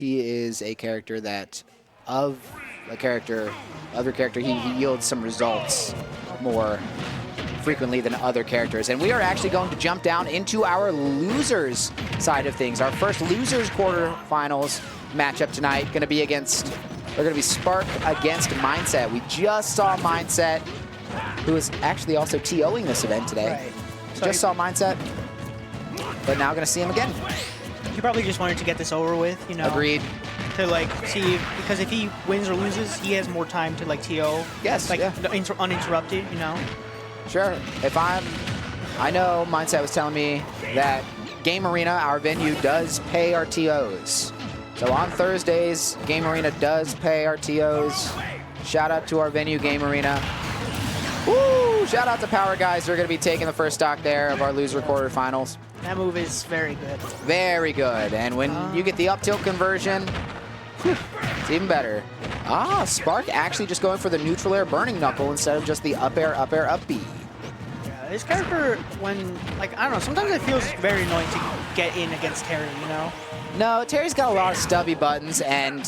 He is a character that, other character, he yields some results more frequently than other characters. And we are actually going to jump down into our losers side of things. Our first losers quarterfinals matchup tonight going to be Spark against Mindset. We just saw Mindset, who is actually also TOing this event today. Right. So just saw Mindset, but now going to see him again. He probably just wanted to get this over with, you know. Agreed. To like see, because if he wins or loses, he has more time to like TO. Yes, like yeah. Uninterrupted, you know. Sure. I know Mindset was telling me that Game Arena, our venue, does pay our TOs. So on Thursdays, Game Arena does pay our TOs. Shout out to our venue, Game Arena. Woo! Shout out to Power Guys. They're going to be taking the first stock there of our loser quarterfinals. That move is very good. Very good. And when you get the up tilt conversion, it's even better. Spark actually just going for the neutral air burning knuckle instead of just the up air, up B. Yeah, this character, when, like, I don't know, sometimes it feels very annoying to get in against Terry, you know? No, Terry's got a lot of stubby buttons, and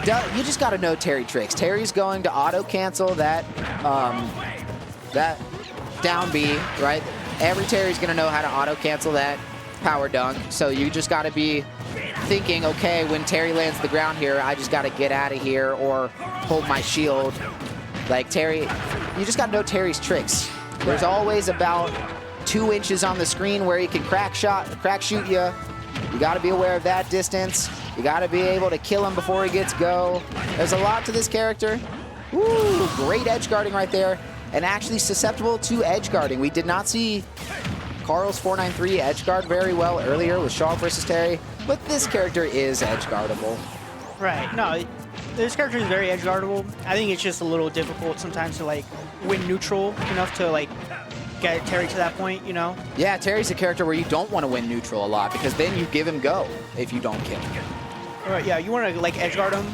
you just got to know Terry tricks. Terry's going to auto cancel that down B, right? Every Terry's going to know how to auto cancel that power dunk. So you just got to be thinking, okay, when Terry lands the ground here, I just got to get out of here or hold my shield. Like Terry, you just got to know Terry's tricks. There's always about 2 inches on the screen where he can crack shoot you. You got to be aware of that distance. You got to be able to kill him before he gets go. There's a lot to this character. Woo, great edge guarding right there. And actually susceptible to edge guarding. We did not see Carl's 493 edge guard very well earlier with Shaw versus Terry, but this character is edge guardable. Right. No, this character is very edge guardable. I think it's just a little difficult sometimes to like win neutral enough to like get Terry to that point, you know? Yeah, Terry's a character where you don't want to win neutral a lot because then you give him go if you don't kill him. All right, yeah, you want to like edge guard him?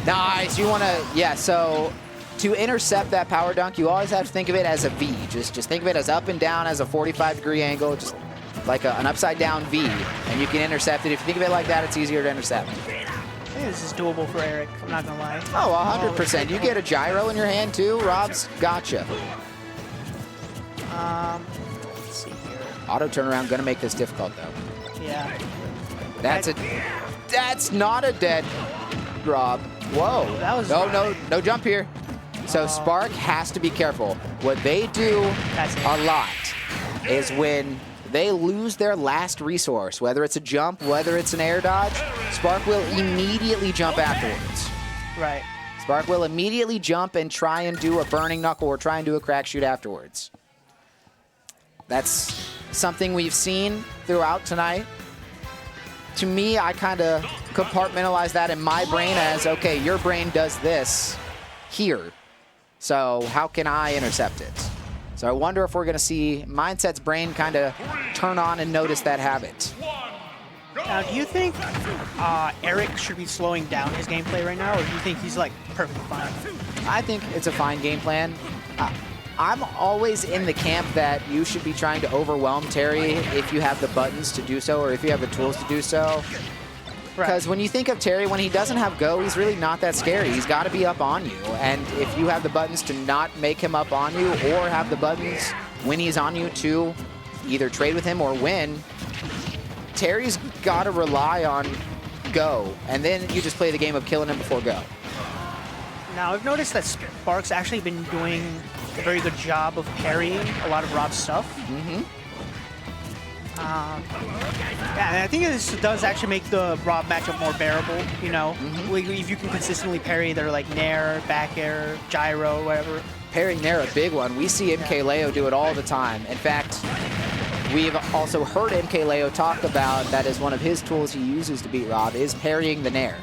Nice. You want to, yeah, so to intercept that power dunk, you always have to think of it as a V. Just think of it as up and down as a 45-degree angle, just like an upside-down V, and you can intercept it. If you think of it like that, it's easier to intercept. I think this is doable for Eric, I'm not going to lie. Oh, 100%. You get a gyro in your hand, too. Rob's gotcha. Let's see here. Auto turnaround, going to make this difficult, though. Yeah. That's not a dead Rob. Whoa. That was no jump here. So Spark has to be careful. What they do a lot is when they lose their last resource, whether it's a jump, whether it's an air dodge, Spark will immediately jump afterwards. Right. Spark will immediately jump and try and do a burning knuckle or try and do a crack shoot afterwards. That's something we've seen throughout tonight. To me, I kind of compartmentalize that in my brain as, okay, your brain does this here. So how can I intercept it? So I wonder if we're going to see Mindset's brain kind of turn on and notice that habit. Now, do you think Eric should be slowing down his gameplay right now, or do you think he's like perfectly fine? I think it's a fine game plan. I'm always in the camp that you should be trying to overwhelm Terry if you have the buttons to do so or if you have the tools to do so. Because when you think of Terry, when he doesn't have go, he's really not that scary. He's got to be up on you. And if you have the buttons to not make him up on you or have the buttons when he's on you to either trade with him or win, Terry's got to rely on go. And then you just play the game of killing him before go. Now, I've noticed that Spark's actually been doing a very good job of parrying a lot of Rob's stuff. Mm-hmm. Yeah, and I think this does actually make the Rob matchup more bearable, you know? Mm-hmm. If you can consistently parry their like nair, back air, gyro, whatever. Parrying nair, a big one. We see MK Leo do it all the time. In fact, we've also heard MK Leo talk about that as one of his tools he uses to beat Rob is parrying the nair.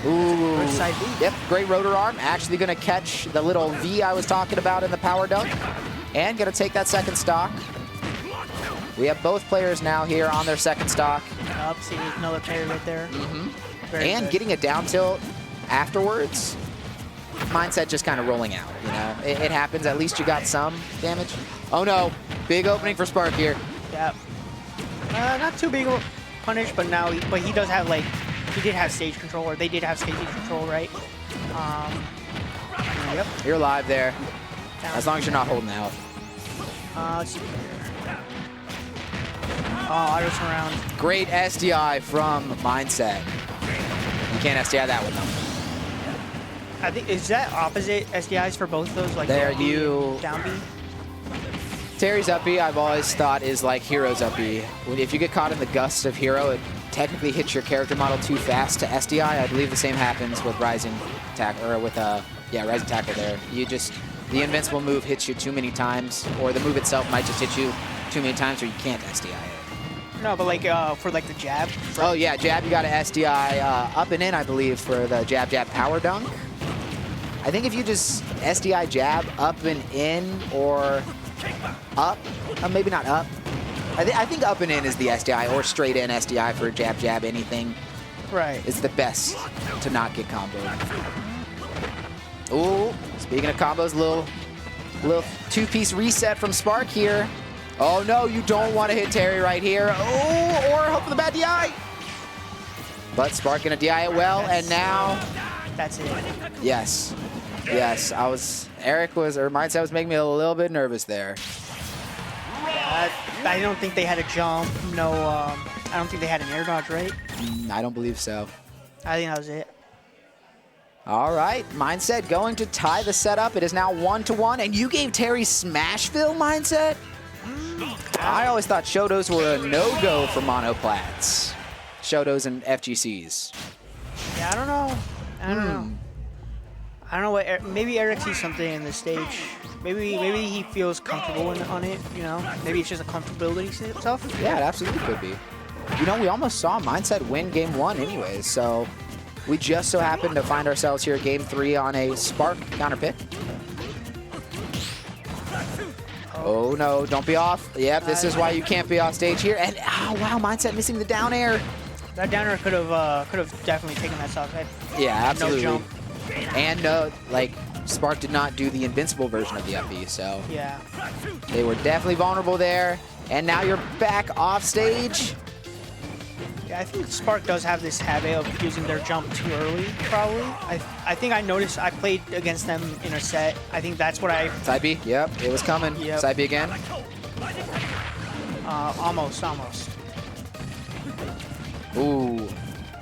Ooh, yep, great rotor arm. Actually going to catch the little V I was talking about in the power dunk. And going to take that second stock. We have both players now here on their second stock. Up, see another parry right there. Mm-hmm. And getting a down tilt afterwards. Mindset just kind of rolling out, you know. It happens. At least you got some damage. Oh no, big opening for Spark here. Yeah. Not too big of a punish, but now he does have like he did have stage control, or they did have stage control, right? Yep. You're alive there, Down. as long as you're not holding out. Let's see. Oh, auto around. Great SDI from Mindset. You can't SDI that one though. I think, is that opposite SDIs for both of those? Like There, up B you- and down B? Terry's up B, I've always thought is like Hero's up B. If you get caught in the gust of Hero, it technically hits your character model too fast to SDI. I believe the same happens with Rising Tackle, or with Rising Tackle there. You just, the invincible move hits you too many times, or the move itself might just hit you too many times, or you can't SDI it. No, but like for like the jab. Oh yeah, jab, you got to SDI up and in, I believe, for the jab power dunk. I think if you just SDI jab up and in, or up, maybe not up. I think up and in is the SDI, or straight in SDI for jab, anything. Right. It's the best to not get comboed. Ooh, speaking of combos, little two-piece reset from Spark here. Oh no, you don't want to hit Terry right here. Oh, or hope for the bad DI. But Spark gonna DI it well, and now, That's it. yes, Mindset was making me a little bit nervous there. I don't think they had a jump. No, I don't think they had an air dodge, right? I don't believe so. I think that was it. All right, Mindset going to tie the setup. It is now 1-1, and you gave Terry Smashville, Mindset? I always thought Shotos were a no-go for monoplats. Shotos and FGCs. Yeah, I don't know. I don't know what. Maybe Eric sees something in the stage. Maybe he feels comfortable on it. You know, maybe it's just a comfortability stuff. Yeah, it absolutely could be. You know, we almost saw Mindset win game 1 anyways, so we just so happened to find ourselves here game 3 on a Spark counter pick. Oh no, don't be off. Yep, this is why you can't be off stage here. And oh wow, Mindset missing the down air. That downer could have definitely taken that stuff. Yeah, absolutely. No jump. And no, like, Spark did not do the invincible version of the up B, so Yeah. they were definitely vulnerable there. And now you're back off stage. Yeah, I think Spark does have this habit of using their jump too early, probably. I think I noticed I played against them in a set. I think that's what I... Side B, yep, it was coming. Yep. Side B again. Almost. Ooh.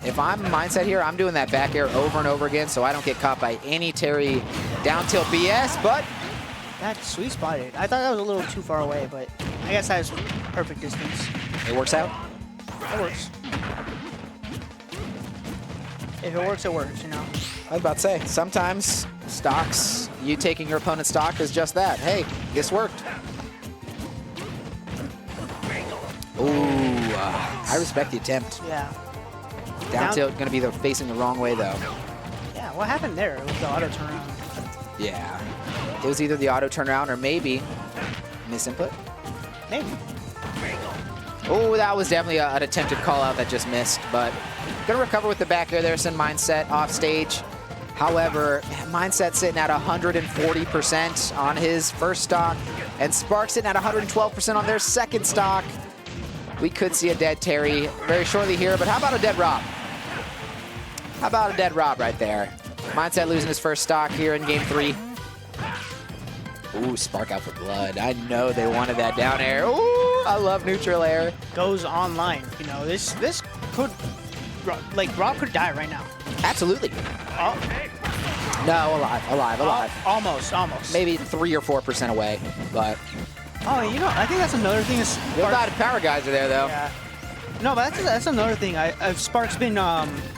If I'm Mindset here, I'm doing that back air over and over again so I don't get caught by any Terry down tilt BS, but... That's sweet spotted. I thought that was a little too far away, but I guess that was perfect distance. it works out. It works. If it works, it works, you know? I was about to say, sometimes stocks, you taking your opponent's stock is just that. Hey, this worked. Ooh, I respect the attempt. Yeah. Down tilt going to be facing the wrong way, though. Yeah, what happened there with the auto turnaround? Yeah. It was either the auto turnaround or maybe misinput. Maybe. Oh, that was definitely an attempted call out that just missed, but going to recover with the back air there, send Mindset off stage. However, Mindset sitting at 140% on his first stock, and Spark sitting at 112% on their second stock. We could see a dead Terry very shortly here, but how about a dead R.O.B? How about a dead R.O.B right there? Mindset losing his first stock here in game 3. Ooh, Spark out for blood. I know they wanted that down air. Ooh, I love neutral air. Goes online. You know, this could, like, R.O.B could die right now. Absolutely. Oh, No, alive. almost. Maybe 3 or 4% away, but Oh, you know, I think that's another thing. Is the bad power guys are there, though. Yeah. No, but that's another thing. Spark's been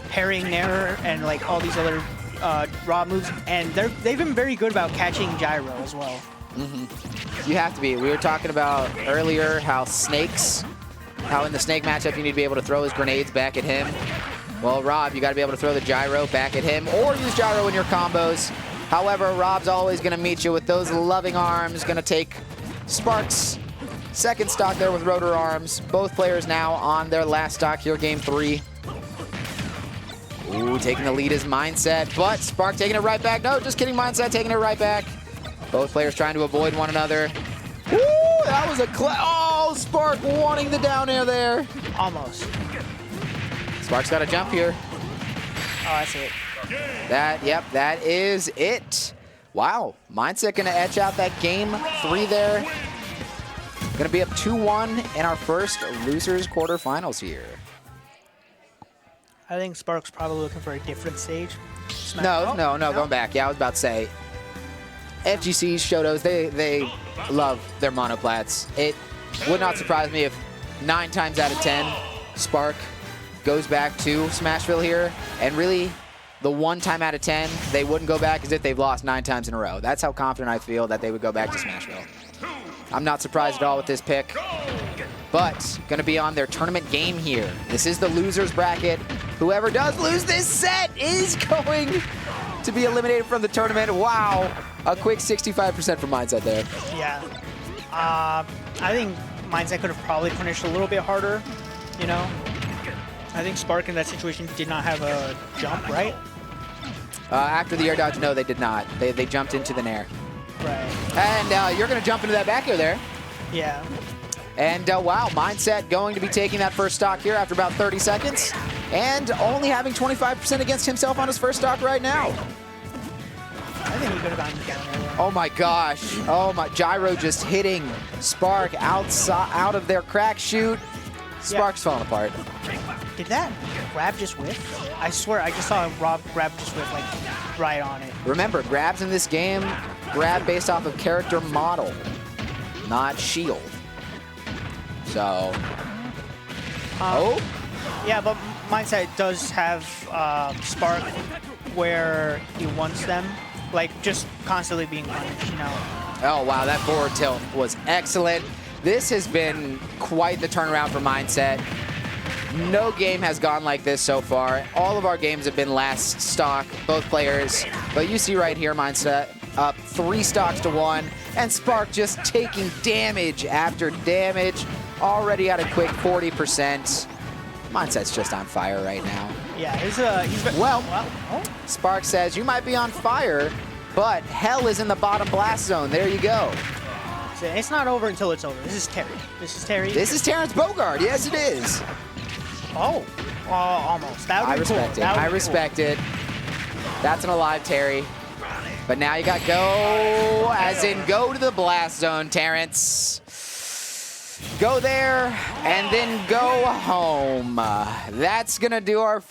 parrying Nair and like all these other R.O.B moves, and they've been very good about catching gyro as well. You have to be. We were talking about earlier how in the snake matchup you need to be able to throw his grenades back at him. Well, R.O.B, you got to be able to throw the gyro back at him or use gyro in your combos. However, R.O.B's always going to meet you with those loving arms, going to take Spark's second stock there with rotor arms. Both players now on their last stock here, game 3. Ooh, taking the lead is Mindset, but Spark taking it right back. No, just kidding, Mindset taking it right back. Both players trying to avoid one another. Ooh, that was a oh, Spark wanting the down air there. Almost. Spark's got to jump here. that's it. Yep, that is it. Wow, Mindset gonna etch out that game 3 there. Gonna be up 2-1 in our first losers quarterfinals here. I think Spark's probably looking for a different stage. No, going back. Yeah, I was about to say, FGCs, Shotos, they love their monoplats. It would not surprise me if 9 times out of 10, Spark goes back to Smashville here, and really, the 1 time out of 10, they wouldn't go back as if they've lost 9 times in a row. That's how confident I feel that they would go back to Smashville. I'm not surprised at all with this pick, but gonna be on their tournament game here. This is the losers bracket. Whoever does lose this set is going to be eliminated from the tournament. Wow, a quick 65% from Mindset there. Yeah. I think Mindset could have probably punished a little bit harder, you know? I think Spark in that situation did not have a jump, right? After the air dodge, no, they did not. They jumped into the nair. Right. And you're going to jump into that back air there. Yeah. And wow, Mindset going to be taking that first stock here after about 30 seconds. And only having 25% against himself on his first stock right now. I think he could have gotten down there. Oh my gosh. Oh my, Gyro just hitting Spark out of their crack shoot. Spark's falling apart. Did that grab just whiff? I swear, I just saw R.O.B grab just whiff, like, right on it. Remember, grabs in this game, grab based off of character model, not shield. So, Yeah, but Mindset does have Spark where he wants them, like, just constantly being punished, you know? Oh, wow, that forward tilt was excellent. This has been quite the turnaround for Mindset. No game has gone like this so far. All of our games have been last stock, both players. But you see right here, Mindset up 3 stocks to 1, and Spark just taking damage after damage. Already at a quick 40%. Mindset's just on fire right now. Yeah, he's well, Spark says, you might be on fire, but hell is in the bottom blast zone. There you go. It's not over until it's over. This is Terry. This is Terry. This is Terrence Bogard. Yes, it is. Oh, almost. That would be cool. I respect it. That's an alive Terry. But now you got go, as in go to the blast zone, Terrence. Go there and then go home. That's going to do our first.